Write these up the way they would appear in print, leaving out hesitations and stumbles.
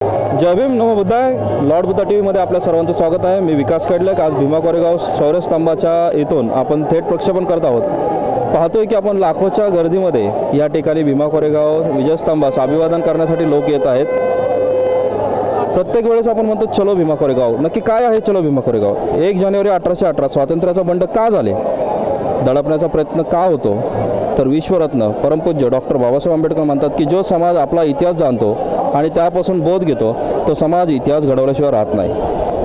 जय भीम नमो बुद्धाय. Lord Buddha T व्हीमध्ये आपल्या सर्वांचं स्वागत आहे. मी विकास कडलक. आज भीमा कोरेगाव शौर्यस्तंभाच्या इथून आपण थेट प्रक्षेपण करत आहोत. पाहतोय की आपण लाखोच्या गर्दीमध्ये या ठिकाणी भीमा कोरेगाव विजयस्तंभास अभिवादन करण्यासाठी लोक येत आहेत. प्रत्येक वेळेस आपण म्हणतो चलो भीमा कोरेगाव. नक्की काय आहे चलो भीमा कोरेगाव? 1 जानेवारी 1818 स्वातंत्र्याचा बंड का झाले, दडपण्याचा प्रयत्न का होतो, तर विश्वरत्न परमपूज्य डॉक्टर बाबासाहेब आंबेडकर म्हणतात की जो समाज आपला इतिहास जाणतो आणि त्यापासून बोध घेतो तो समाज इतिहास घडवल्याशिवाय राहत नाही.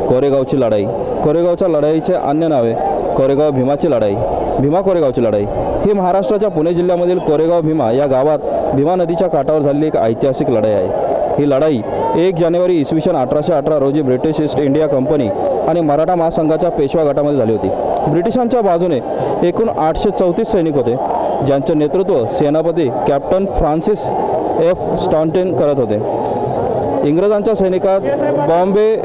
कोरेगावची लढाई, कोरेगावच्या लढाईचे अन्य नावे कोरेगाव भीमाची लढाई, भीमा कोरेगावची लढाई ही महाराष्ट्राच्या पुणे जिल्ह्यामधील कोरेगाव भीमा या गावात भीमा नदीच्या काठावर झालेली एक ऐतिहासिक लढाई आहे. ही लढाई 1 जानेवारी इसवी सन 1818 रोजी ब्रिटिश ईस्ट इंडिया कंपनी आणि मराठा महासंघाच्या पेशवा गटामध्ये झाली होती. ब्रिटिशांच्या बाजूने एकूण 834 सैनिक होते, ज्यांचे नेतृत्व सेनापती कॅप्टन फ्रान्सिस एफ स्टॉन्टेन करत होते. इंग्रजांच्या सैनिकात बॉम्बे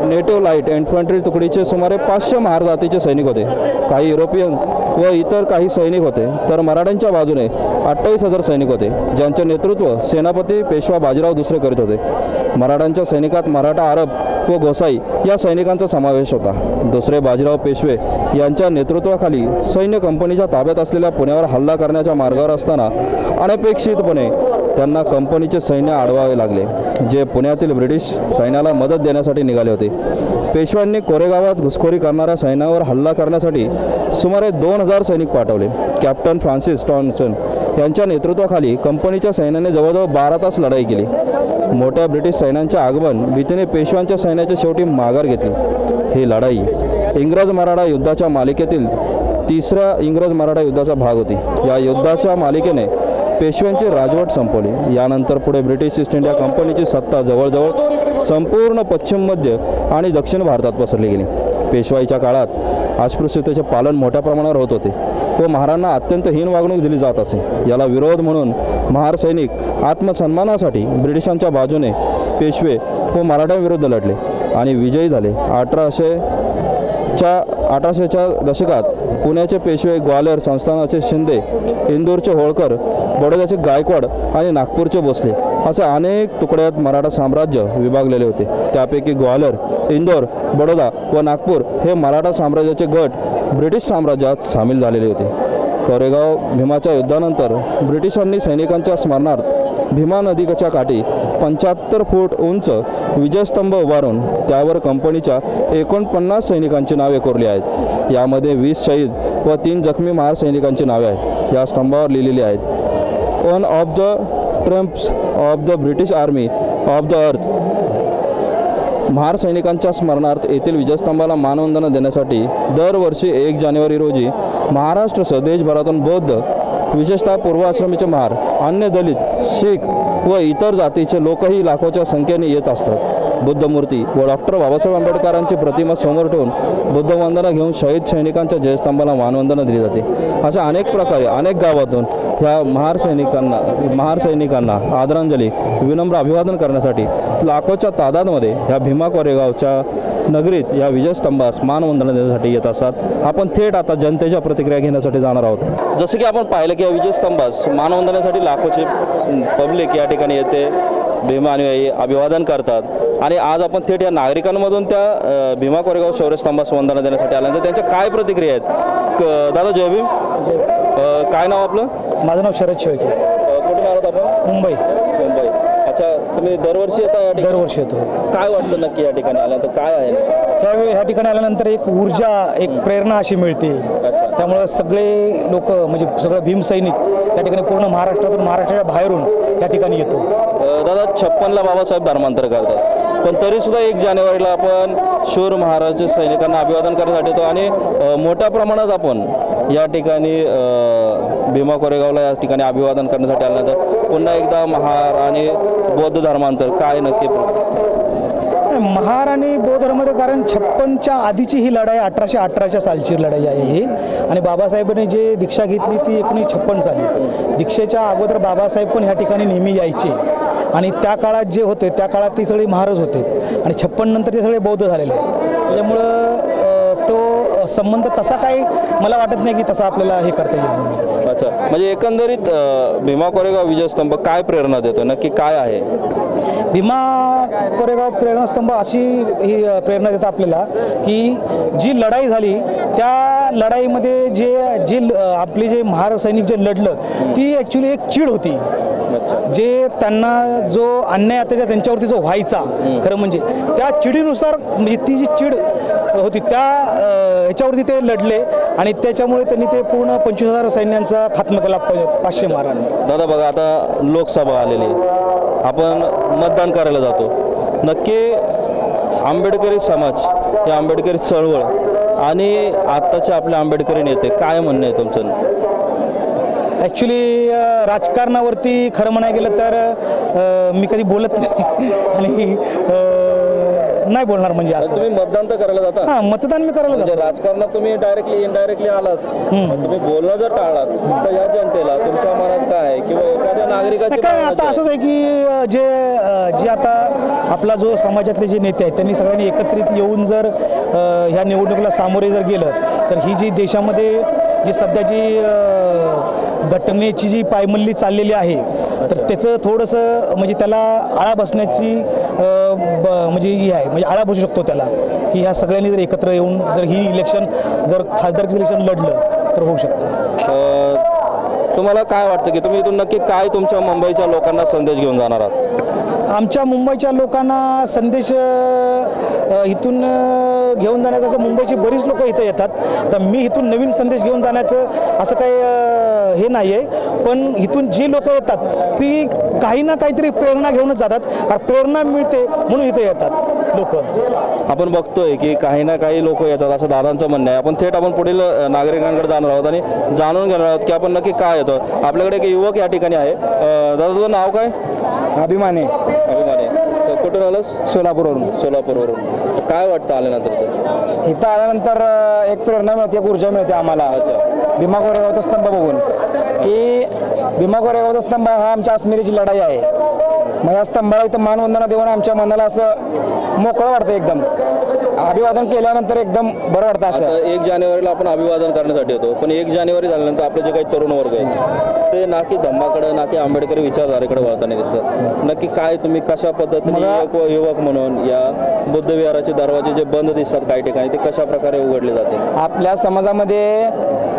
नेटिव्ह लाईट इन्फंट्री तुकडीचे सुमारे 500 महार जातीचे सैनिक होते. काही युरोपियन व इतर काही सैनिक होते, तर मराठ्यांच्या बाजूने 28,000 सैनिक होते, ज्यांचे नेतृत्व सेनापती पेशवा बाजीराव दुसरे करीत होते. मराठ्यांच्या सैनिकात मराठा अरब व गोसाई या सैनिकांचा समावेश होता. दुसरे बाजीराव पेशवे यांच्या नेतृत्वाखाली सैन्य कंपनीच्या ताब्यात असलेल्या पुण्यावर हल्ला करण्याच्या मार्गावर असताना अनपेक्षितपणे त्यांना कंपनीचे सैन्य अडवावे लागले, जे पुण्यातील ब्रिटिश सैन्याला मदत देण्यासाठी निघाले होते. पेशव्यांनी कोरेगावात घुसखोरी करणाऱ्या सैन्यावर हल्ला करण्यासाठी सुमारे 2,000 सैनिक पाठवले. कॅप्टन फ्रान्सिस टॉन्सन यांच्या नेतृत्वाखाली कंपनीच्या सैन्याने जवळजवळ 12 तास लढाई केली. मोठ्या ब्रिटिश सैन्यांचे आगमन भीतीने पेशव्यांच्या सैन्याच्या शेवटी माघार घेतली. ही लढाई इंग्रज मराठा युद्धाच्या मालिकेतील तिसऱ्या इंग्रज मराठा युद्धाचा भाग होती. या युद्धाच्या मालिकेने पेशव्यांची राजवट संपवली. यानंतर पुढे ब्रिटिश ईस्ट इंडिया कंपनीची सत्ता जवळजवळ संपूर्ण पश्चिम, मध्य आणि दक्षिण भारतात पसरली गेली. पेशवाईच्या काळात अस्पृश्यतेचे पालन मोठ्या प्रमाणावर होत होते व महारांना अत्यंत हीन वागणूक दिली जात असे. याला विरोध म्हणून महार सैनिक आत्मसन्मानासाठी ब्रिटिशांच्या बाजूने पेशवे व मराठ्यांविरुद्ध लढले आणि विजयी झाले. 1800च्या दशकात पुण्याचे पेशवे, ग्वाल्हेर संस्थानाचे शिंदे, इंदूरचे होळकर, बडोद्याचे गायकवाड आणि नागपूरचे भोसले असे अनेक तुकड्यात मराठा साम्राज्य विभागलेले होते. त्यापैकी ग्वाल्हेर, इंदोर, बडोदा व नागपूर हे मराठा साम्राज्याचे गट ब्रिटिश साम्राज्यात सामील झालेले होते. कोरेगाव भीमाच्या युद्धानंतर ब्रिटिशांनी सैनिकांच्या स्मरणार्थ भीमा नदीच्या काठी 75 फूट उंच विजयस्तंभ उभारून त्यावर कंपनीच्या 49 सैनिकांची नावे कोरली आहेत. यामध्ये 20 शहीद व 3 जखमी महार सैनिकांची नावे आहेत. या स्तंभावर लिहिलेली आहेत, one of the Trump's of the British army of the earth. Mahar सैनिकांच्या स्मरणार्थ येथील विजयस्तंभाला मानवंदना देण्यासाठी दरवर्षी 1 जानेवारी रोजी महाराष्ट्रासह देशभरातून बौद्ध, विशेषतः पूर्वाश्रमीचे महार, अन्य दलित, शीख व इतर जातीचे लोकही लाखोच्या संख्येने येत असतात. बुद्धमूर्ती व डॉक्टर बाबासाहेब आंबेडकरांची प्रतिमा समोर ठेवून बुद्धवंदना घेऊन शहीद सैनिकांच्या जयस्तंभाला मानवंदना दिली जाते. अशा अनेक प्रकारे अनेक गावातून ह्या महार सैनिकांना आदरांजली, विनम्र अभिवादन करण्यासाठी लाखोच्या तादादमध्ये ह्या भीमा कोरेगावच्या नगरीत या विजयस्तंभास मानवंदना देण्यासाठी येत असतात. आपण थेट आता जनतेच्या प्रतिक्रिया घेण्यासाठी जाणार आहोत. जसं की आपण पाहिलं की या विजयस्तंभास मानवंदनेसाठी लाखोचे पब्लिक या ठिकाणी येते, भीमा अनुयायी अभिवादन करतात. आणि आज आपण थेट या नागरिकांमधून त्या भीमा कोरेगाव शौर्यस्तंभास वंदना देण्यासाठी आल्यानंतर त्यांच्या काय प्रतिक्रिया आहेत? दादा जय भीम. काय नाव आपलं? माझं नाव शरद शेळके. कुठून आलात आपण? मुंबई. अच्छा, तुम्ही दरवर्षी येता या ठिकाणी? दरवर्षी येतो. काय वाटतं नक्की या ठिकाणी आल्यानंतर काय आहे? ह्या ठिकाणी आल्यानंतर एक ऊर्जा, एक प्रेरणा अशी मिळते. त्यामुळं सगळे लोक म्हणजे सगळं भीम सैनिक या ठिकाणी पूर्ण महाराष्ट्राच्या बाहेरून या ठिकाणी येतो. दादा 56ला बाबासाहेब धर्मांतर करतात, पण तरीसुद्धा 1 जानेवारीला आपण शूर महाराज सैनिकांना अभिवादन करण्यासाठी येतो आणि मोठ्या प्रमाणात आपण या ठिकाणी भीमा कोरेगावला या ठिकाणी अभिवादन करण्यासाठी आल्यानंतर पुन्हा एकदा महार आणि बौद्ध धर्मांतर काय नक्की? महार आणि बौद्ध धर्म, कारण 56च्या आधीची ही लढाई 1818 सालची लढाई आहे ही. आणि बाबासाहेबांनी जे दीक्षा घेतली ती 1956 साली. दीक्षेच्या अगोदर बाबासाहेब पण ह्या ठिकाणी नेहमी यायचे आणि त्या काळात जे होते त्या काळात ती सगळी महारच होते आणि 56 नंतर ते सगळे बौद्ध झालेले आहेत. त्याच्यामुळं तो संबंध तसा काही मला वाटत नाही की तसा आपल्याला हे करता येईल म्हणून. अच्छा, म्हणजे एकंदरीत भीमा कोरेगाव विजयस्तंभ काय प्रेरणा देतो, नक्की काय आहे? भीमा कोरेगाव प्रेरणास्तंभ अशी ही प्रेरणा देतं आपल्याला की जी लढाई झाली त्या लढाईमध्ये आपले जे महार सैनिक जे लढलं ती ॲक्च्युली एक चीड होती. जे त्यांना जो अन्याय आता त्यांच्यावरती जो व्हायचा खरं म्हणजे त्या चिडीनुसार म्हणजे ती जी चीड होती त्या ह्याच्यावरती ते लढले आणि त्याच्यामुळे त्यांनी ते पूर्ण 25,000 सैन्यांचा खात्मा केला 500 महारांनी. दादा बघा, आता लोकसभा आलेली आहे, आपण मतदान करायला जातो. नक्की आंबेडकरी समाज, या आंबेडकरी चळवळ आणि आत्ताचे आपले आंबेडकरी नेते काय म्हणणं आहे तुमचं? ॲक्च्युली राजकारणावरती खरं म्हणायला गेलं तर मी कधी बोलत नाही आणि नाही बोलणार म्हणजे असं. तुम्ही मतदान तर करायला जाता? हां, मतदान मी करायला म्हणजे जातो. राजकारणात तुम्ही डायरेक्टली इनडायरेक्टली आलात, तुम्ही बोलणं जर टाळलात तर या जनतेला तुमच्या मनात काय आहे किंवा एखाद्या नागरिकाची काय भावना आता काय? असंच आहे की जे आता आपला जो समाजातले जे नेते आहेत त्यांनी सगळ्यांनी एकत्रित येऊन जर ह्या निवडणुकीला सामोरे जर गेलं तर ही जी देशामध्ये जी सध्याची घटनेची जी पायमल्ली चाललेली आहे तर त्याचं थोडंसं म्हणजे त्याला आळा बसण्याची म्हणजे ही आहे, म्हणजे आळा बसू शकतो त्याला की ह्या सगळ्यांनी जर एकत्र येऊन जर ही इलेक्शन जर खासदारकी इलेक्शन लढलं तर होऊ शकतं. तुम्हाला काय वाटतं की तुम्ही इथून नक्की काय तुमच्या मुंबईच्या लोकांना संदेश घेऊन जाणार आहात? आमच्या मुंबईच्या लोकांना संदेश इथून घेऊन जाण्याचं, मुंबईची बरीच लोक इथं येतात. आता मी इथून नवीन संदेश घेऊन जाण्याचं असं काही हे नाही आहे, पण इथून जी लोक येतात ती काही ना काहीतरी प्रेरणा घेऊनच जातात, कारण प्रेरणा मिळते म्हणून इथे येतात लोक. आपण बघतोय की काही ना काही लोक येतात असं दादांचं म्हणणं आहे. आपण थेट पुढील नागरिकांकडे जाणार आहोत आणि जाणून घेणार आहोत की आपण नक्की काय येतो. आपल्याकडे एक युवक या ठिकाणी आहे. दादा तुझं नाव काय? अभिमाने. अभिमाने. कुठून आलंस? सोलापूरवरून. सोलापूरवरून. काय वाटतं आल्यानंतर? इथं आल्यानंतर एक प्रेरणा मिळते, एक ऊर्जा मिळते आम्हाला. अच्छा. भीमा कोरेगावचा स्तंभ बघून की भीमा कोरेगावचा स्तंभ हा आमच्या अस्मिरीची लढाई आहे. मग या स्तंभाला इथं मानवंदना देऊन आमच्या मनाला असं मोकळं वाटतं, एकदम अभिवादन केल्यानंतर एकदम बरं वाटतं. असं 1 जानेवारीला आपण अभिवादन करण्यासाठी होतो, पण 1 जानेवारी झाल्यानंतर आपले जे काही तरुण वर्ग आहे ते ना की धम्माकडे ना की आंबेडकरी विचारधारेकडे वळताना दिसतात. नक्की काय तुम्ही कशा पद्धतीने एक युवक म्हणून या बुद्ध विहाराचे दरवाजे जे बंद दिसतात काही ठिकाणी ते कशा प्रकारे उघडले जाते? आपल्या समाजामध्ये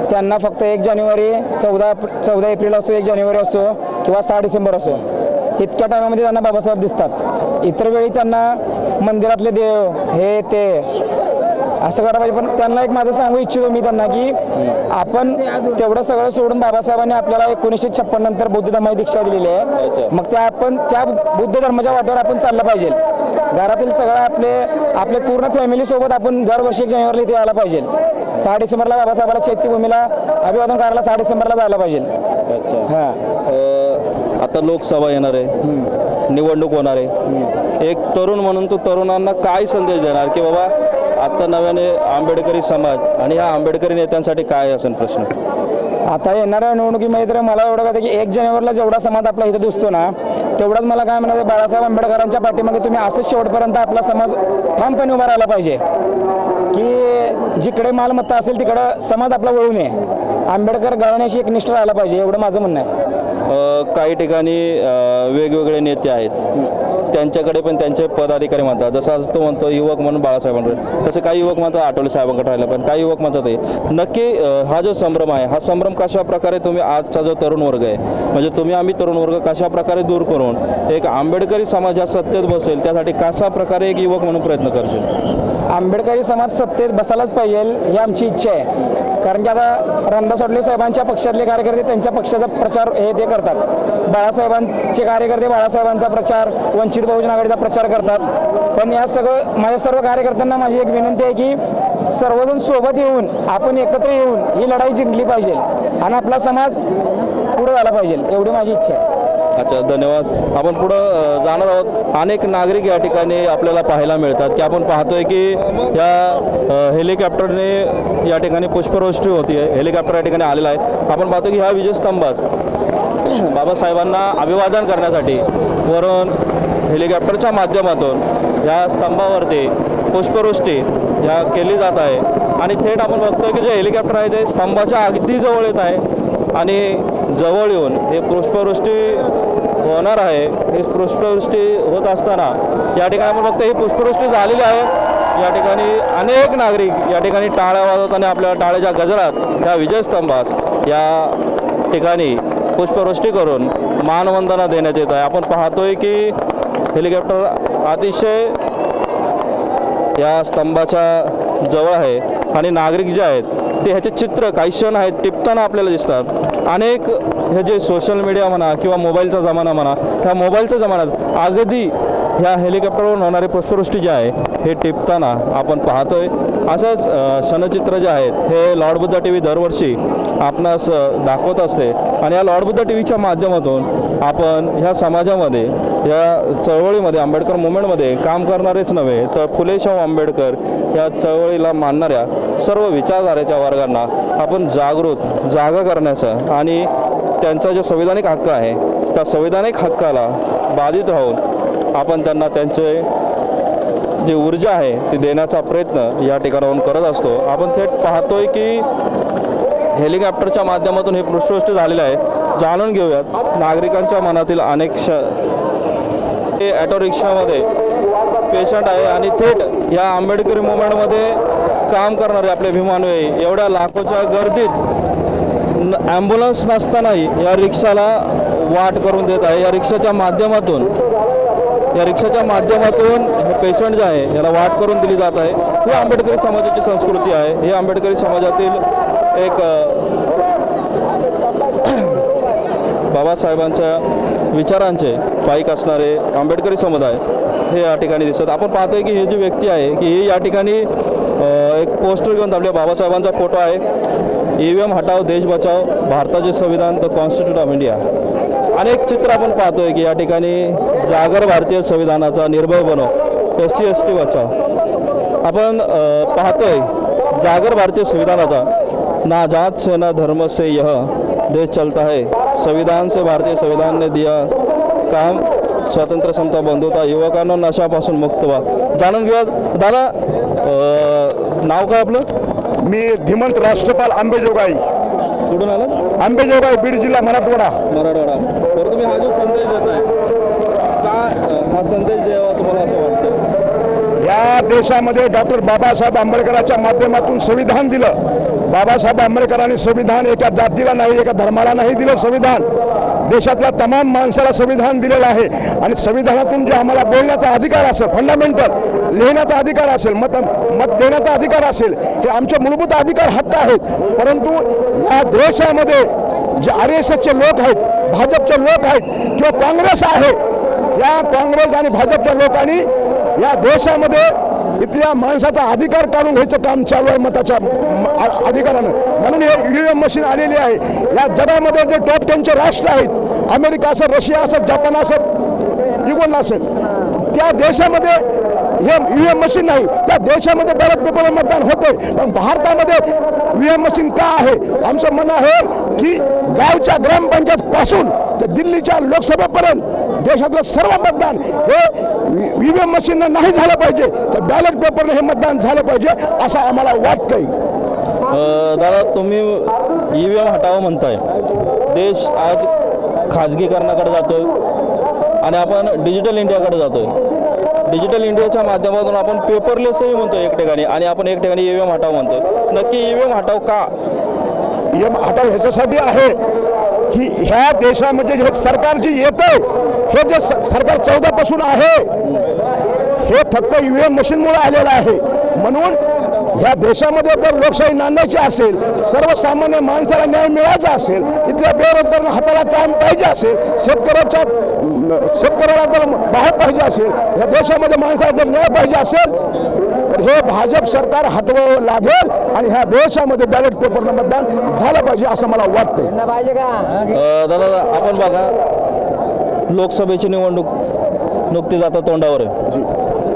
त्यांना फक्त 1 जानेवारी 14 एप्रिल असो, 1 जानेवारी असो किंवा 6 डिसेंबर असो, इतक्या टायमामध्ये त्यांना बाबासाहेब दिसतात. इतर वेळी त्यांना मंदिरातले देव हे ते असं करायला पाहिजे. पण त्यांना एक माझं सांगू इच्छितो मी त्यांना की आपण तेवढं सगळं सोडून बाबासाहेबांनी आपल्याला 1956 नंतर बौद्ध धर्माची दीक्षा दिलेली आहे. मग आपण त्या बुद्ध धर्माच्या वाटेवर आपण चाललं पाहिजे. घरातील सगळं आपले पूर्ण फॅमिलीसोबत आपण दरवर्षी 1 जानेवारीला इथे यायला पाहिजे. 6 डिसेंबरला बाबासाहेबाला चैत्यभूमीला अभिवादन करायला 6 डिसेंबरला जायला पाहिजे. अच्छा. हां, आता लोकसभा येणार आहे, निवडणूक होणार आहे. एक तरुण म्हणून तू तरुणांना काय संदेश देणार की बाबा आता नव्याने आंबेडकरी समाज आणि ह्या आंबेडकरी नेत्यांसाठी काय असेल प्रश्न? आता येणाऱ्या निवडणुकीमध्ये तर मला एवढं कळतं की 1 जानेवारीला जेवढा समाज आपला इथं दिसतो ना तेवढाच मला काय म्हणायचं, बाळासाहेब आंबेडकरांच्या पाठीमागे तुम्ही असंच शेवटपर्यंत आपला समाज ठामपणे उभा राहायला पाहिजे की जिकडे मालमत्ता असेल तिकडं समाज आपला वळू नये. आंबेडकर घराण्याशी एक निष्ठ राहायला पाहिजे, एवढं माझं म्हणणं आहे. काही ठिकाणी वेगवेगळे नेते आहेत, त्यांच्याकडे पण त्यांचे पदाधिकारी म्हणतात. जसं आज तो म्हणतो युवक म्हणून बाळासाहेबांकडे, तसे काही युवक म्हणतात आठवले साहेबांकडे राहिलं, पण काही युवक म्हणतात हे नक्की हा जो संभ्रम आहे हा संभ्रम कशा प्रकारे तुम्ही आजचा जो तरुण वर्ग आहे म्हणजे आम्ही तरुण वर्ग कशा प्रकारे दूर करून एक आंबेडकरी समाज या सत्तेत बसेल त्यासाठी कशा प्रकारे एक युवक म्हणून प्रयत्न करशील? आंबेडकरी समाज सत्तेत बसायलाच पाहिजे ही आमची इच्छा आहे. कारण की आता रामदास आठवले साहेबांच्या पक्षातले कार्यकर्ते त्यांच्या पक्षाचा प्रचार हे ते करतात. बाळासाहेबांचे कार्यकर्ते बाळासाहेबांचा प्रचार, वंचित बहुजन आघाडीचा प्रचार करतात. पण या माझ्या सर्व कार्यकर्त्यांना माझी एक विनंती आहे की सर्वजण सोबत येऊन आपण एकत्र येऊन ही लढाई जिंकली पाहिजे आणि आपला समाज पुढे झाला पाहिजे, एवढी माझी इच्छा आहे. अच्छा, धन्यवाद. आपण पुढं जाणार आहोत. अनेक नागरिक या ठिकाणी आपल्याला पाहायला मिळतात की आपण पाहतोय की या हेलिकॉप्टरने या ठिकाणी पुष्पवृष्टी होती आहे. हेलिकॉप्टर या ठिकाणी आलेला आहे. आपण पाहतो की ह्या विजयस्तंभात बाबासाहेबांना अभिवादन करण्यासाठी वरून हेलिकॉप्टरच्या माध्यमातून या स्तंभावरती पुष्पवृष्टी या केली जात आहे आणि थेट आपण बघतोय की जे हेलिकॉप्टर आहे ते स्तंभाच्या अगदी जवळ येत आहे आणि जवळ येऊन हे पुष्पवृष्टी होणार आहे. ही पुष्पवृष्टी होत असताना या ठिकाणी आपण बघतो ही पुष्पवृष्टी झालेली आहे. या ठिकाणी अनेक नागरिक या ठिकाणी टाळ्या वाजवताना आपल्या टाळ्याच्या गजरात त्या विजयस्तंभास या ठिकाणी पुष्पवृष्टी करून मानवंदना देण्यात येत आहे. आपण पाहतोय की हेलिकॉप्टर अतिशय या स्तंभाच्या जवळ आहे आणि नागरिक जे आहेत ते ह्याचे चित्र काही क्षण आहेत टिपताना आपल्याला दिसतात. अनेक हे जे सोशल मीडिया म्हणा किंवा मोबाईलचा जमाना म्हणा, ह्या मोबाईलच्या जमान्यात अगदी ह्या हेलिकॉप्टरवरून होणारी पुष्पवृष्टी जी आहे हे टिपताना आपण पाहतोय. असंच क्षणचित्र जे आहेत हे लॉर्ड बुद्धा टी व्ही दरवर्षी आपणास दाखवत असते आणि या लॉर्ड बुद्धा टी व्हीच्या माध्यमातून आपण ह्या समाजामध्ये या चळवळीमध्ये आंबेडकर मुवमेंटमध्ये काम करणारेच नव्हे तर फुले शाहू आंबेडकर या चळवळीला मानणाऱ्या सर्व विचारधारेच्या वर्गांना आपण जागा करण्याचं आणि त्यांचा जो संविधानिक हक्क आहे त्या संविधानिक हक्काला बाधित राहून आपण त्यांना त्यांचे जी ऊर्जा आहे ती देण्याचा प्रयत्न या ठिकाणाहून करत असतो. आपण थेट पाहतोय की हेलिकॉप्टरच्या माध्यमातून हे पुष्पवृष्टी झालेलं आहे. जाणून घेऊयात नागरिकांच्या मनातील अनेक हे ॲटो रिक्षामध्ये पेशंट आहे आणि थेट या आंबेडकरी मुवमेंटमध्ये काम करणारे आपले अभिमानवे एवढ्या लाखोच्या गर्दीत ॲम्ब्युलन्स नसतानाही या रिक्षाला वाट करून देत आहे. या रिक्षाच्या माध्यमातून हे पेशंट जे आहे याला वाट करून दिली जात आहे. ही आंबेडकरी समाजाची संस्कृती आहे. ही आंबेडकरी समाजातील एक बाबासाहेबांच्या विचारांचे पाईक असणारे आंबेडकरी समुदाय हे या ठिकाणी दिसतात. आपण पाहतोय की ही जी व्यक्ती आहे की ही या ठिकाणी एक पोस्टर घेऊन आपल्या बाबासाहेबांचा फोटो आहे. EVM हटाव देश बचाव भारताचे संविधान द कॉन्स्टिट्यूट ऑफ इंडिया. अनेक चित्र आपण पाहतोय की या ठिकाणी जागर भारतीय संविधानाचा निर्भय बनव SC ST बचाव. आपण पाहतोय जागर भारतीय संविधानाचा ना जात से ना धर्म से यह देश चलता है, संविधान से भारतीय संविधान ने दिया काम, स्वातंत्र्य समता बंधुता, युवकांना नशापासून मुक्त व्हा. जाणून घेऊया. दादा नाव काय आपलं? मी धीमंत राष्ट्रपाल आंबेजोगाई. कुठून आलं? आंबेजोगाई, बीड जिल्हा, मराठवाडा. बरं, तुम्ही हा जो संदेश देत आहे का हा संदेश द्यावा तुम्हाला असं वाटतं? या देशामध्ये डॉक्टर बाबासाहेब आंबेडकरांच्या माध्यमातून संविधान दिलं. बाबासाहेब आंबेडकरांनी संविधान एका जातीला नाही, एका धर्माला नाही दिलं. संविधान देशातल्या तमाम माणसाला संविधान दिलेलं आहे आणि संविधानातून जे आम्हाला बोलण्याचा अधिकार असेल, फंडामेंटल लिहिण्याचा अधिकार असेल, मत देण्याचा अधिकार असेल, हे आमचे मूलभूत अधिकार हक्क आहेत. परंतु या देशामध्ये जे RSSचे लोक आहेत, भाजपचे लोक आहेत किंवा काँग्रेस आहे, या काँग्रेस आणि भाजपच्या लोकांनी या देशामध्ये इथल्या माणसाचा अधिकार काढून घ्यायचं काम चालू आहे मताच्या अधिकारानं. म्हणून हे EVM मशीन आलेली आहे. या जगामध्ये जे टॉप 10चे राष्ट्र आहेत, अमेरिका असेल, रशिया असेल, जपान असेल, युगोन असेल, त्या देशामध्ये हे EVM मशीन नाही. त्या देशामध्ये बॅलेट पेपरवर मतदान होते. पण भारतामध्ये EVM मशीन का आहे? आमचं म्हणणं आहे की गावच्या ग्रामपंचायत पासून ते दिल्लीच्या लोकसभेपर्यंत देशातलं सर्व मतदान हे EVM मशीननं नाही झालं पाहिजे, तर बॅलेट पेपरने हे मतदान झालं पाहिजे असं आम्हाला वाटतंय. दादा तुम्ही EVM हटावं म्हणताय. देश आज खाजगीकरणाकडे जातोय आणि आपण डिजिटल इंडियाकडे जातोय. डिजिटल इंडियाच्या माध्यमातून आपण पेपरलेसही म्हणतो एक ठिकाणी आणि आपण एक ठिकाणी EVM हटाव म्हणतो. नक्की EVM हटाव का? EVM हटाव ह्याच्यासाठी आहे की ह्या देशामध्ये जे सरकार जे येतंय, हे जे सरकार 14 पासून आहे हे फक्त EVM मशीनमुळे आलेलं आहे. म्हणून ह्या देशामध्ये जर लोकशाही नांदायची असेल, सर्वसामान्य माणसाला न्याय मिळायचा असेल, इथल्या बेरोजगारांना हाताला काम पाहिजे असेल, शेतकऱ्याला जर बाहेर पाहिजे असेल, या देशामध्ये माणसाला जर न्याय पाहिजे असेल तर हे भाजप सरकार हटवावं लागेल आणि ह्या देशामध्ये बॅलेट पेपरनं मतदान झालं पाहिजे असं मला वाटतंय. दादा आपण बघा लोकसभेची निवडणूक नुकतीच आता तोंडावर आहे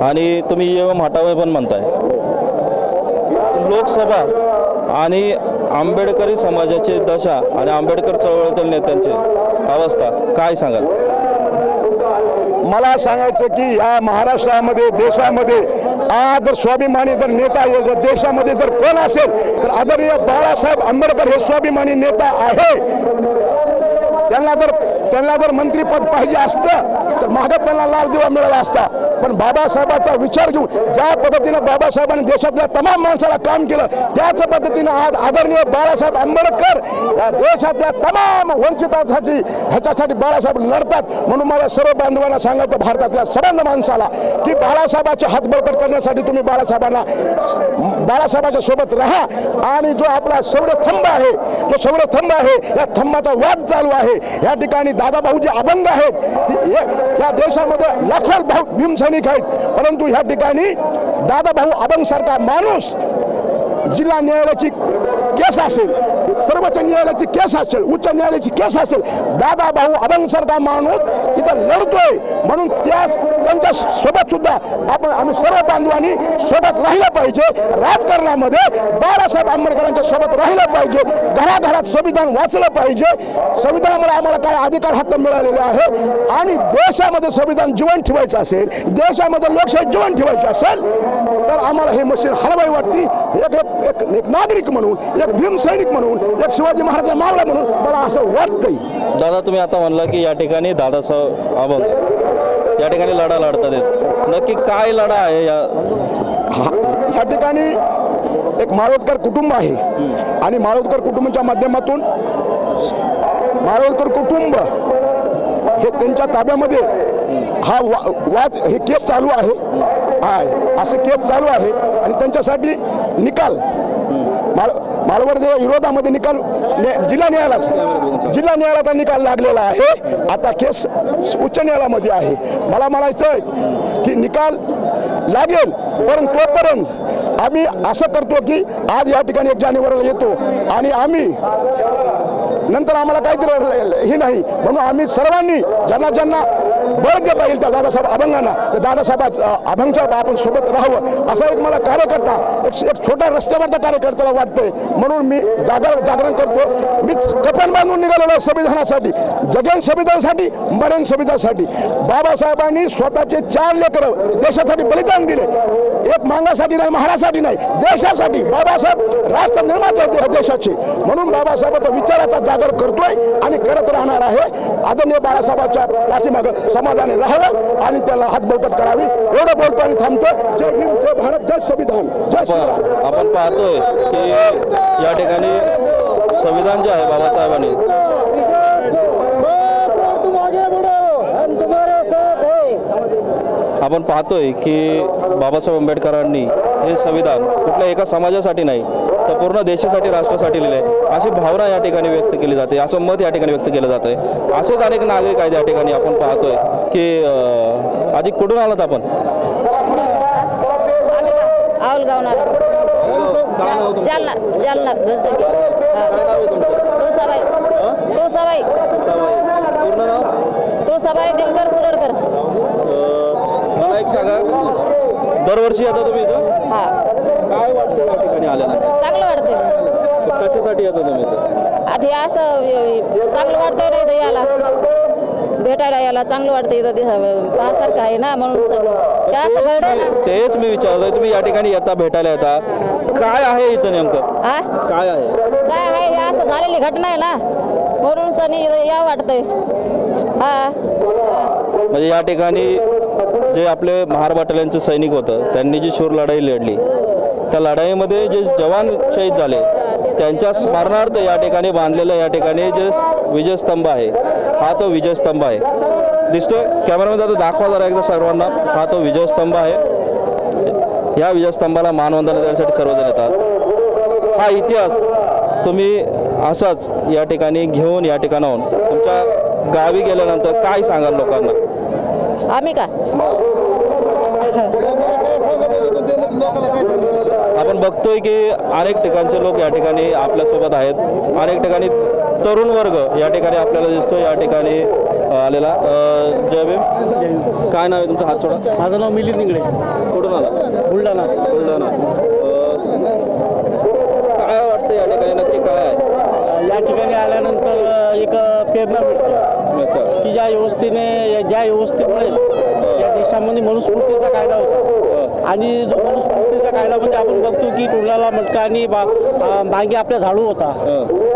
आणि तुम्ही EVM हटावे पण म्हणताय. लोकसभा आणि आंबेडकरी समाजाची दशा आणि आंबेडकर चळवळीतील नेत्यांची अवस्था काय सांगाल? मला सांगायचं की या महाराष्ट्रामध्ये देशामध्ये आज जर स्वाभिमानी जर नेता जर देशामध्ये जर कोण असेल तर आदरणीय बाळासाहेब आंबेडकर हे स्वाभिमानी नेता आहे. त्यांना जर मंत्रीपद पाहिजे असतं तर मागं त्यांना लाल दिवा मिळाला असता. पण बाबासाहेबांचा विचार घेऊन ज्या पद्धतीनं बाबासाहेबांनी देशातल्या तमाम माणसाला काम केलं त्याच पद्धतीनं आज आदरणीय बाळासाहेब आंबेडकर या देशातल्या तमाम वंचितांसाठी ह्याच्यासाठी बाळासाहेब लढतात. म्हणून मला सर्व बांधवांना सांगायचं भारतातल्या सर्व माणसाला की बाळासाहेबांचे हात बळकट करण्यासाठी तुम्ही बाळासाहेबांच्या सोबत राहा. आणि जो आपला शौर्यस्तंभ आहे तो शौर्यस्तंभ आहे या थंबाचा वाद चालू आहे. या ठिकाणी दादाभाऊ जे अभंग आहेत या देशामध्ये लाखो भीमसैनिक आहेत. परंतु ह्या ठिकाणी दादाभाऊ अभंग सारखा माणूस जिल्हा न्यायालयाची केस असेल सर्वोच्च न्यायालयाची केस असेल उच्च न्यायालयाची केस असेल दादाभाऊ अभंग सारखा माणूस इथं लढतोय. म्हणून त्यांच्या सोबत सुद्धा आम्ही सर्व बांधवांनी सोबत राहिलं पाहिजे. राजकारणामध्ये बाळासाहेब आंबेडकरांच्या सोबत राहिलं पाहिजे. घराघरात संविधान वाचलं पाहिजे. संविधानामुळे आम्हाला काय अधिकार हक्क मिळालेले आहे. आणि देशामध्ये संविधान जिवंत ठेवायचं असेल देशामध्ये लोकशाही जिवंत ठेवायची असेल तर आम्हाला हे मशीन हलवाई वाटते. एक नागरिक म्हणून एक भीमसैनिक म्हणून एक शिवाजी महाराजांचा मावळा म्हणून मला असं वाटतंय. दादा तुम्ही आता म्हणला की या ठिकाणी दादासाहेब अभंग या ठिकाणी लढा लढतात. नक्की काय लढा आहे या ठिकाणी एक माळोदकर कुटुंब आहे आणि माळोदकर कुटुंबाच्या माध्यमातून माळोदकर कुटुंब हे त्यांच्या ताब्यामध्ये हा वाद हे केस चालू आहे असं केस चालू आहे. आणि त्यांच्यासाठी निकाल माळवडच्या विरोधामध्ये निकाल जिल्हा न्यायालयाचा निकाल लागलेला आहे. आता केस उच्च न्यायालयामध्ये आहे. मला म्हणायचं की निकाल लागेल पण तोपर्यंत आम्ही असं करतो की आज या ठिकाणी 1 जानेवारीला येतो आणि आम्ही नंतर आम्हाला काहीतरी हे नाही म्हणून आम्ही सर्वांनी ज्यांना बळ देता येईल त्या दादासाहेब अभंगांना तर दादासाहेब अभंगच्या आपण सोबत राहावं असा एक मला कार्यकर्ता एक छोट्या रस्त्यावरचा कार्यकर्त्याला वाटतंय. म्हणून मी जागरण करतो. मी कपन बांधून निघालेलो आहे संविधानासाठी. जगेन संविधानासाठी मरेन संविधानासाठी. बाबासाहेबांनी स्वतःचे 4 लेकरं देशासाठी बलिदान दिले. एक मागासाठी नाही महाराष्ट्रासाठी नाही देशासाठी. बाबासाहेब राष्ट्र निर्माते आहेत देशाचे. म्हणून बाबासाहेबांचा विचाराचा जागर करतोय आणि करत राहणार आहे. आदरणीय बाळासाहेबांच्या पाठीमागं समाधानी राहावं आणि त्याला हात बळकट करावी एवढं बोलतो आणि थांबतो. जय भीम जय भारत जय संविधान जय श्रीराम. आपण पाहतोय की या ठिकाणी संविधान जे आहे बाबासाहेबांनी आपण पाहतोय की बाबासाहेब आंबेडकरांनी हे संविधान कुठल्या एका समाजासाठी नाही तर पूर्ण देशासाठी राष्ट्रासाठी लिहिले अशी भावना या ठिकाणी व्यक्त केली जाते. असं मत या ठिकाणी व्यक्त केलं जात आहे. असेच अनेक नागरिक आहेत या ठिकाणी आपण पाहतोय की आधी कुठून आलात आपण? जालना जालना तुळसाबाई दिनकर सुरडकर. मला एक सांगा दरवर्षी येता तुम्ही इथं? हा काय वाटतं या ठिकाणी आल्यानंतर? चांगलं वाटतंय. कशासाठी येता तुम्ही इथं? आधी असं चांगलं वाटतंय नाही तर याला भेटायला याला चांगलं वाटतं इथं पाहासारखं आहे ना म्हणून सगळं असं घडलं ना. तेच मी विचारतोय तुम्ही या ठिकाणी येता भेटायला येता काय आहे इथं नेमकं? हा काय आहे? काय आहे हे असं झालेली घटना आहे ना म्हणून सनी या वाटतंय. हा म्हणजे या ठिकाणी जे आपले महार बटालियनचे सैनिक होतं त्यांनी जी शूर लढाई लढली त्या लढाईमध्ये जे जवान शहीद झाले त्यांच्या स्मरणार्थ या ठिकाणी बांधलेलं या ठिकाणी जे विजयस्तंभ आहे हा तो विजयस्तंभ आहे. दिसतोय कॅमेरामध्ये आता दाखवा जरा एकदा सर्वांना. हा तो विजयस्तंभ आहे. या विजयस्तंभाला मानवंदना देण्यासाठी सर्वजण येतात. हा इतिहास तुम्ही असाच या ठिकाणी घेऊन या ठिकाणाहून तुमच्या गावी गेल्यानंतर काय सांगाल लोकांना? आम्ही का आपण बघतोय की अनेक ठिकाणचे लोक या ठिकाणी आपल्यासोबत आहेत. अनेक ठिकाणी तरुण वर्ग या ठिकाणी आपल्याला दिसतो या ठिकाणी आलेला. जय भीम. काय नाव आहे तुमचं? हात सोडा. माझं नाव मिलिंद निंगडे. कुठून आला? बुलढाणा. काय वाटतं या ठिकाणी नक्की काय आहे? या ठिकाणी आल्यानंतर एक प्रेरणा मिळते. अच्छा. की ज्या व्यवस्थेमुळे या देशामध्ये मनुस्मृतीचा कायदा होता आणि जो मनुस्मृतीचा कायदामध्ये आपण बघतो की तोंडाला मटका आणि मागे आपल्या झाडू होता.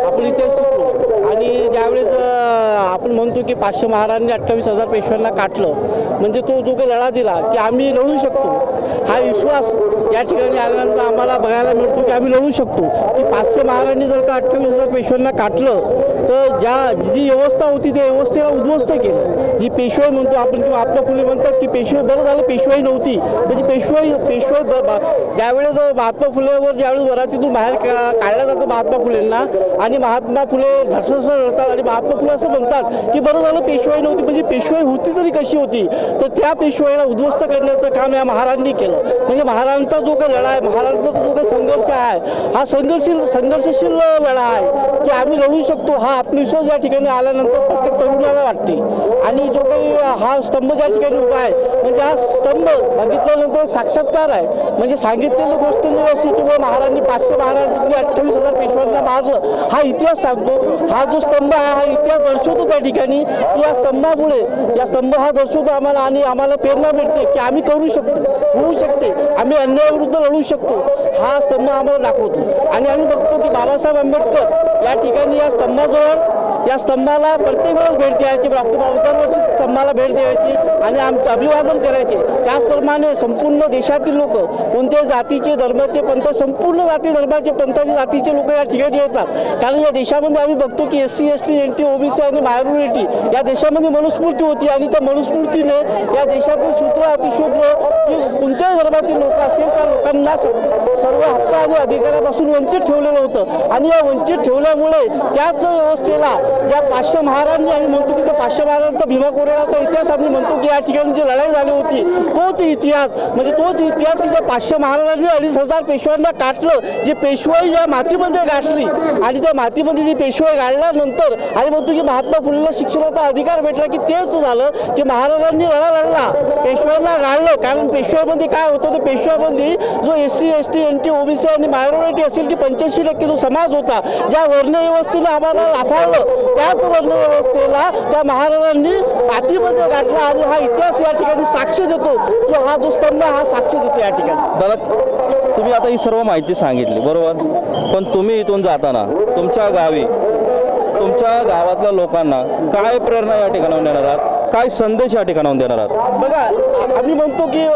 आपण इथे शिकलो आणि ज्यावेळेस आपण म्हणतो की 500 महाराजांनी 28,000 पेशव्यांना काटलं, म्हणजे तो जो काही लढा दिला की आम्ही लढू शकतो, हा विश्वास या ठिकाणी आल्यानंतर आम्हाला बघायला मिळतो की आम्ही लढू शकतो. की 500 महाराजांनी जर का 28,000 पेशव्यांना काटलं तर जी व्यवस्था होती त्या व्यवस्थेला उद्ध्वस्त केलं. जी पेशवाई म्हणतो आपण किंवा आपल्या फुले म्हणतात की पेशवाई, बरं झालं पेशवाई नव्हती, म्हणजे पेशवाई ज्यावेळेस महात्मा फुलेवर ज्यावेळेस वरातीतून बाहेर काढलं जातं महात्मा फुलेंना आणि महात्मा फुले ढसढस रडतात आणि महात्मा फुले असं म्हणतात की बरं झालं पेशवाई नव्हती, म्हणजे पेशवाई होती तरी कशी होती, तर त्या पेशवाईला उद्ध्वस्त करण्याचं काम या महाराजांनी केलं. म्हणजे महाराजांचा जो काही लढा आहे, महाराजांचा जो काही संघर्ष आहे, हा संघर्षशील लढा आहे की आम्ही लढू शकतो. हा आत्मविश्वास या ठिकाणी आल्यानंतर प्रत्येक तरुणाला वाटते. आणि जो काही हा स्तंभ ज्या ठिकाणी उभा आहे, म्हणजे हा स्तंभ बघितल्यानंतर साक्षात्कार आहे. म्हणजे सांगितलेली गोष्ट नाही अशी की महाराजांनी 500 महाराजांनी 28,000 पेशव्यांना मारलं, हा इतिहास सांगतो. हा जो स्तंभ आहे हा इतिहास दर्शवतो त्या ठिकाणी की या स्तंभामुळे हा दर्शवतो आम्हाला आणि आम्हाला प्रेरणा मिळते की आम्ही करू शकतो, होऊ शकते, आम्ही अन्यायाविरुद्ध लढू शकतो. हा स्तंभ आम्हाला दाखवतो. आणि आम्ही बघतो की बाबासाहेब आंबेडकर या ठिकाणी या स्तंभाला प्रत्येक वेळेस भेट द्यायची, दरवर्षी स्तंभाला भेट द्यायची आणि आमचं अभिवादन करायचे. त्याचप्रमाणे संपूर्ण देशातील लोक, कोणत्याही जातीचे, धर्माचे, पंथ, संपूर्ण जाती धर्माचे, पंथाचे, जातीचे लोक या ठिकाणी येतात. कारण या देशामध्ये आम्ही बघतो की SC ST NT OBC आणि मायनॉरिटी या देशामध्ये मनुस्मृती होती आणि त्या मनुस्मृतीने या देशातील शूद्र अतिशूद्र की कोणत्याही धर्मातील लोक असतील त्या लोकांना सर्व हक्क आणि अधिकारापासून वंचित ठेवलेलं होतं. आणि या वंचित ठेवल्यामुळे त्याच व्यवस्थेला ज्या 500 महाराजांनी आम्ही म्हणतो की त्या 500 महाराजांचा भीमा कोरेगावचा इतिहास आम्ही म्हणतो की या ठिकाणी जी लढाई झाली होती तोच इतिहास की त्या 500 महाराजांनी 2,500 पेशव्यांना काटलं. जी पेशवाई या मातीमध्ये गाठली आणि त्या मातीमध्ये जी पेशवाई गाडल्यानंतर आणि म्हणतो की महात्मा फुलेला शिक्षणाचा अधिकार भेटला की तेच झालं की महाराजांनी लढा लढला, पेशव्यांना गाडलं. कारण पेशव्यामध्ये काय होतं, तर पेशव्यामध्ये जो SC ST NT OBC आणि मायनॉरिटी असेल की 85% जो समाज होता, ज्या वर्ण व्यवस्थेने आम्हाला लाथाळलं त्याच वर्ण व्यवस्थेला त्या महाराजांनी मातीमध्ये गाठला. आणि हा इतिहास या ठिकाणी साक्ष देतो की हा जो स्तंभ हा साक्ष देतो या ठिकाणी. दादा, तुम्ही आता ही सर्व माहिती सांगितली बरोबर, पण तुम्ही इथून जाताना तुमच्या गावातल्या लोकांना काय प्रेरणा या ठिकाणाहून देणार आहात, काय संदेश या ठिकाणाहून देणार आहात? बघा, आम्ही म्हणतो की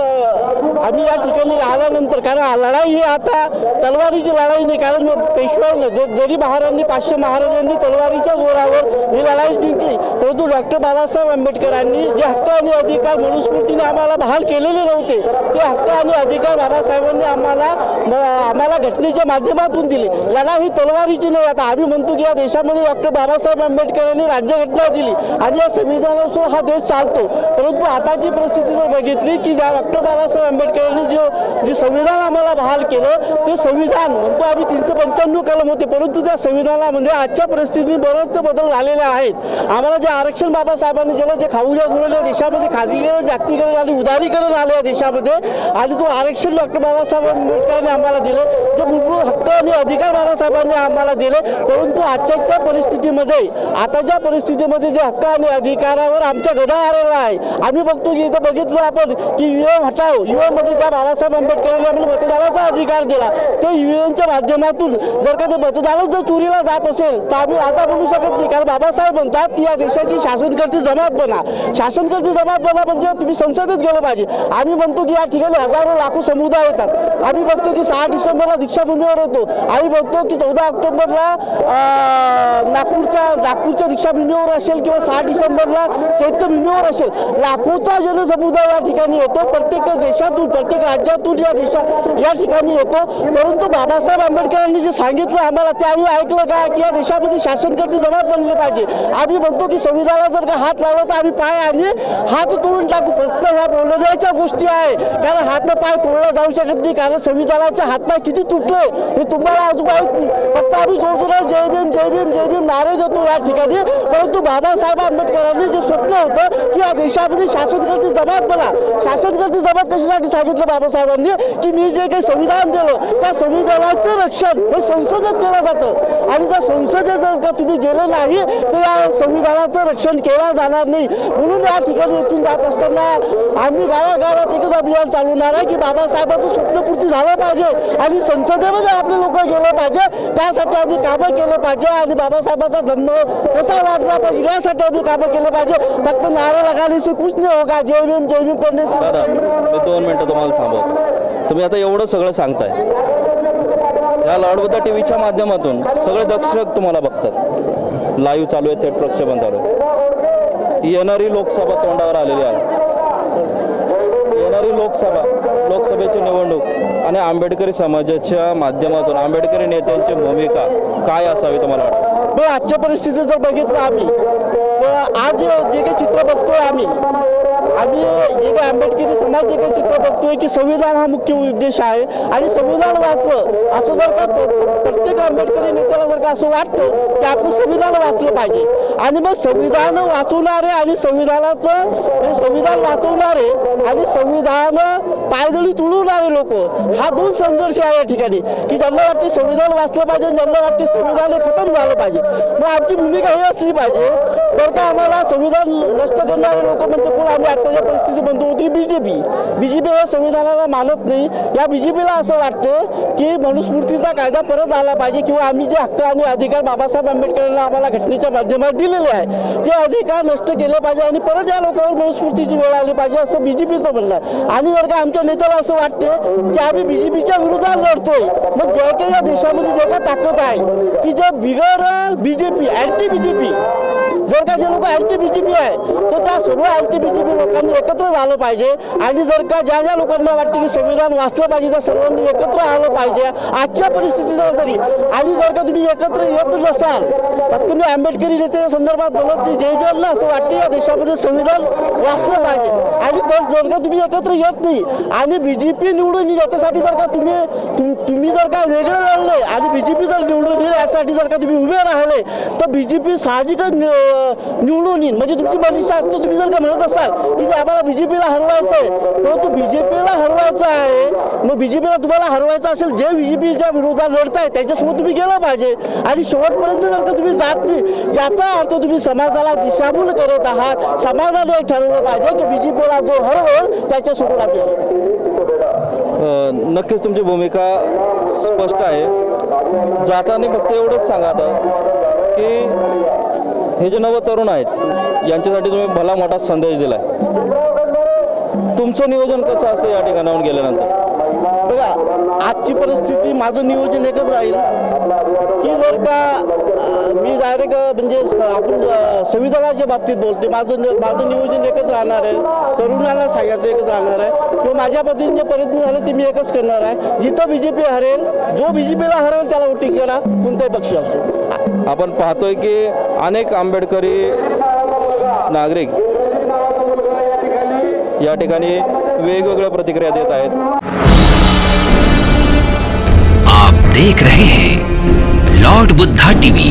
आम्ही या ठिकाणी आल्यानंतर, कारण लढाई ही आता तलवारीची लढाई नाही, कारण पेशव्यांना जरी महाराजांनी 500 महाराजांनी तलवारीच्या जोरावर ही लढाई जिंकली, परंतु डॉक्टर बाबासाहेब आंबेडकरांनी जे हक्क आणि अधिकार मनुस्मृतीने आम्हाला बहाल केलेले नव्हते, ते हक्क आणि अधिकार बाबासाहेबांनी आम्हाला घटनेच्या माध्यमातून दिले. लढाई ही तलवारीची नाही. आता आम्ही म्हणतो की या देशामध्ये डॉक्टर बाबासाहेब आंबेडकरांनी राज्यघटना दिली आणि या संविधानानुसार हा देश चालतो. परंतु आताची परिस्थिती जर बघितली की ज्या डॉक्टर बाबासाहेब आंबेडकरांनी जे संविधान आम्हाला बहाल केलं, ते संविधान म्हणतो आम्ही 395 कलम होते, परंतु त्या संविधानामध्ये आजच्या परिस्थितीत बरेचसे बदल झालेले आहेत. आम्हाला जे आरक्षण बाबासाहेबांनी दिलं, जे खाऊच्या जुळले देशामध्ये खाजगीकरण, जागतिकीकरण आणि उदारीकरण आले या देशामध्ये, आणि तो आरक्षण डॉक्टर बाबासाहेब आंबेडकरांनी आम्हाला दिले, जे मूलभूत हक्क आणि अधिकार बाबासाहेबांनी आम्हाला दिले. परंतु आजच्या आताच्या परिस्थितीमध्ये जे हक्क आणि अधिकारावर आमच्या गदा आलेला आहे. आम्ही बघतो की इथं बघितलं आपण की UM हटाव, UM मध्ये ज्या बाबासाहेब आंबेडकरांनी आम्हाला मतदानाचा अधिकार दिला, ते UMच्या माध्यमातून जर का ते मतदानच जर चोरीला जात असेल तर आम्ही आता म्हणू शकत नाही. कारण बाबासाहेब म्हणतात की या देशाची शासनकर्ती जमातपणा म्हणजे तुम्ही संसदेत गेलं पाहिजे. आम्ही म्हणतो की या ठिकाणी हजारो लाखो समुदाय येतात. आम्ही बघतो की 6 डिसेंबरला दीक्षाभूमीवर येतो, आम्ही बघतो की 14 ऑक्टोबरला नागपूरच्या दीक्षाभूमीवर असेल किंवा 6 डिसेंबरला चैत्यभूमीवर असेल, लाखोचा जनसमुदाय या ठिकाणी येतो. प्रत्येक देशातून, प्रत्येक राज्यातून या ठिकाणी येतो. परंतु बाबासाहेब आंबेडकरांनी जे सांगितलं आम्हाला ते आम्ही ऐकलं का, की या देशामध्ये शासनकर्ते जमात बनले पाहिजे. आम्ही म्हणतो की संविधानाला जर का हात लावला तर आम्ही पाय आणि हात तोडून टाकू. फक्त ह्या बोलण्याच्या गोष्टी आहे, कारण हात पाय तोडला जाऊ शकत नाही. कारण संविधानाचे हातपाय किती तुटले हे तुम्हाला आज माहित नाही. फक्त आम्ही जोरजोरात जय भीम जय भीम जय भीम नारे देतो या ठिकाणी. परंतु बाबासाहेब आंबेडकरांनी जे स्वप्न होतं की या देशामध्ये शासनकर्ते जमात बना, शासनकर्ते जमात कशासाठी सांगितलं बाबासाहेबांनी की मी जे काही संविधान दिलं त्या संविधानाचं रक्षण हे संसदेत केलं जातं आणि त्या संसदेत जर का तुम्ही गेलं नाही तर या संविधानाचं रक्षण केलं जाणार नाही. म्हणून या ठिकाणी इथून जात असताना आम्ही गावागावात एकच अभियान चालवणार आहे की बाबासाहेबांचं स्वप्नपूर्ती झालं पाहिजे आणि संसदेमध्ये आपले लोक गेले पाहिजे. त्यासाठी आम्ही कामं केलं पाहिजे आणि बाबासाहेबांचा धम्म कसा वाढला पाहिजे यासाठी आम्ही कामं केलं पाहिजे. फक्त नारा लगाने से कुछ नाही होगा. जय भीम करणे से दादा मी 2 मिनटं तुम्हाला थांबवतो. तुम्ही आता एवढं सगळं सांगताय, या लाडबुद्धा टी व्हीच्या माध्यमातून सगळे दर्शक तुम्हाला बघतात, लाईव्ह चालू आहे, थेट प्रक्षेपण चालू आहे. येणारी लोकसभा तोंडावर आलेली आहे. येणारी लोकसभेची निवडणूक आणि आंबेडकरी समाजाच्या माध्यमातून आंबेडकरी नेत्यांची भूमिका काय असावी तुम्हाला वाटतं? पण आजच्या परिस्थितीत जर बघितलं आम्ही तर आज जे काही चित्र बघतोय आम्ही जे काही आंबेडकरी समाज जे काही चित्र बघतोय की संविधान हा मुख्य उद्देश आहे आणि संविधान वाचलं असं जर का प्रत्येक आंबेडकरी नेत्याला जर का असं वाटतं की आपलं संविधान वाचलं पाहिजे आणि मग संविधान वाचवणारे आणि संविधान वाचवणारे आणि संविधान पायदळी तुडवणारे लोक हा 2 संघर्ष आहे या ठिकाणी की ज्यांना वाटते संविधान वाचलं पाहिजे, ज्यांना वाटते संविधान हे खतम झालं पाहिजे. मग आमची भूमिका ही असली पाहिजे जर का आम्हाला संविधान नष्ट करणारे लोक म्हणजे कोण आम्ही आत्ताच्या परिस्थिती बनतो होती बीजेपी हे संविधानाला मानत नाही. या बीजेपीला असं वाटतं की मनुस्मृतीचा कायदा परत आला पाहिजे किंवा आम्ही जे हक्क आणि अधिकार बाबासाहेब आंबेडकरांना आम्हाला घटनेच्या माध्यमात दिलेले आहे ते अधिकार नष्ट केले पाहिजे आणि परत या लोकांवर मनुस्मृतीची वेळ आली पाहिजे असं बीजेपीचं म्हणणं आहे. आणि जर का आमच्या नेत्याला असं वाटते की आम्ही बीजेपीच्या विरोधात लढतोय मग जे काही या देशामध्ये जे काही ताकद आहे की जे बिगर बीजेपी अँटी बीजेपी जर का जे लोक अँटी बीजेपी आहे तर त्या सर्व अँटी बीजेपी लोकांनी एकत्र झालं पाहिजे आणि जर का ज्या लोकांना वाटते की संविधान वाचलं पाहिजे त्या सर्वांनी एकत्र आलं पाहिजे आजच्या परिस्थितीत तरी. आणि जर का तुम्ही एकत्र येत नसाल फक्त मी आंबेडकरी नेते संदर्भात बोलत नाही, ज्यांना असं वाटते या देशामध्ये संविधान वाचलं पाहिजे आणि जर का तुम्ही एकत्र येत नाही आणि बीजेपी निवडून येईल याच्यासाठी जर का तुम्ही जर का वेगळे लढले आणि बीजेपी जर निवडून येईल यासाठी जर का तुम्ही उभे राहिले तर बीजेपी साहजिकच निवडून येईल. म्हणजे तुमची मनीषा तुम्ही जर का म्हणत असाल की आम्हाला बीजेपीला हरवायचं आहे परंतु बीजेपीला हरवायचं आहे मग बीजेपीला तुम्हाला हरवायचं असेल जे बीजेपीच्या विरोधात लढताय त्याच्यासोबत तुम्ही गेलं पाहिजे आणि शेवटपर्यंत जर का तुम्ही जात नाही याचा अर्थ तुम्ही समाजाला दिशाभूल करत आहात. समाजाने ठरवलं पाहिजे की बीजेपीला जो हरवेल त्याच्यासोबत आम्ही नक्कीच तुमची भूमिका स्पष्ट आहे. जाताना फक्त एवढंच सांगा आता की हे जे नवतरुण आहेत यांच्यासाठी तुम्ही भला मोठा संदेश दिलाय. तुमचं नियोजन कसं असतं या ठिकाणाहून गेल्यानंतर? बघा आजची परिस्थिती माझं नियोजन एकच राहील की जर का मी डायरेक्ट म्हणजे आपण संविधानाच्या बाबतीत बोलते माझं नियोजन एकच राहणार आहे. तरुणांना सांगायचं एकच राहणार आहे किंवा माझ्या पद्धतीने जे प्रयत्न झाले ते मी एकच करणार आहे. जिथं बीजेपी हरेल जो बीजेपीला हरवेल त्याला वोटिंग करा कोणताही पक्ष असो. आपण पाहतोय की अनेक आंबेडकरी नागरिक या ठिकाणी वेगवेगळ्या प्रतिक्रिया देत आहेत. आप देख रहे हैं लॉर्ड बुद्धा टीवी।